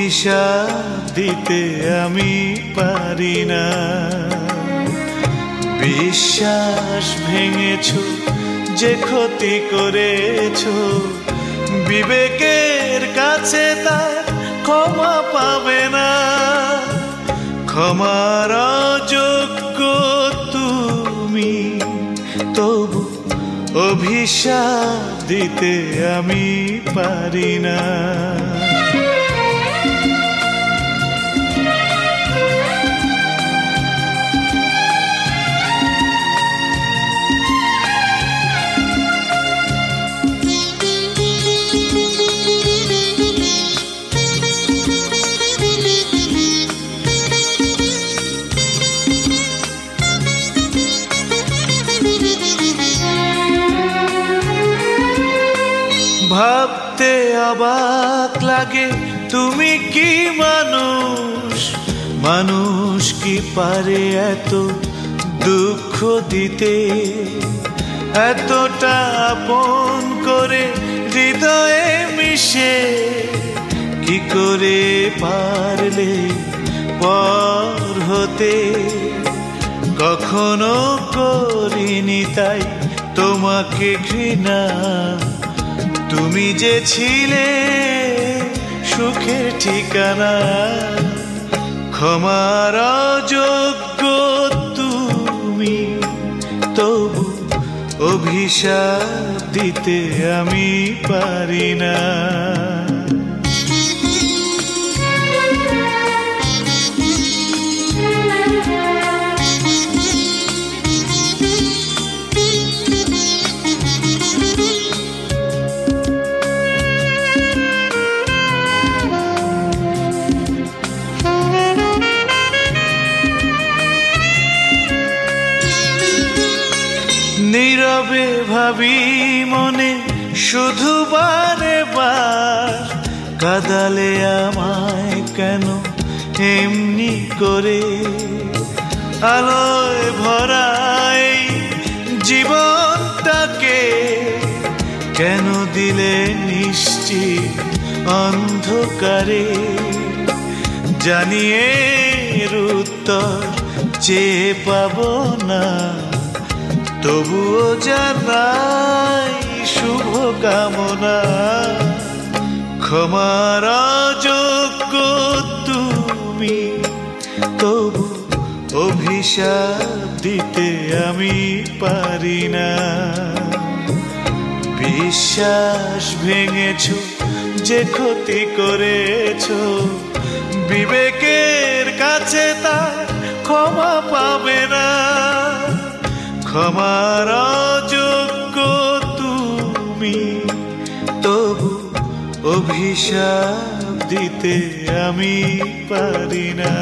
অভিশাপ দিতে আমি পারি না। বিশ্বাস ভেঙেছো, যে ক্ষতি করেছো, বিবেকের কাছে তার ক্ষমা পাবে না। ক্ষমার অযোগ্য তুমি, তবু অভিশাপ দিতে আমি পারি না। ভাবতে অবাক লাগে, তুমি কি মানুষ? মানুষ কি পারে এত দুঃখ দিতে? এতটা আপন করে হৃদয়ে মিশে, কি করে পারলে পর হতে? কখনো করিনি তাই তোমাকে ঘৃণা, তুমি যে ছিলে সুখের ঠিকানা। ক্ষমার অযোগ্য তুমি, তবু অভিশাপ দিতে আমি পারি না। নীরবে ভাবি মনে, শুধু বারে বার কাঁদালে আমায় কেন এমনি করে? আলোয় ভরাই জীবনটাকে কেন দিলে নিশ্চিত অন্ধকারে? জানিয়ে উত্তর চেয়ে পাবো না, তবুও জানাই শুভ কামনা। ক্ষমার অযোগ্য তুমি, তবু অভিশাপ দিতে আমি পারি না। বিশ্বাস ভেঙেছো, যে ক্ষতি করেছো, বিবেকের কাছে তার ক্ষমা পাবে না। ক্ষমার অযোগ্য তুমি, তবু অভিশাপ দিতে আমি পারি না।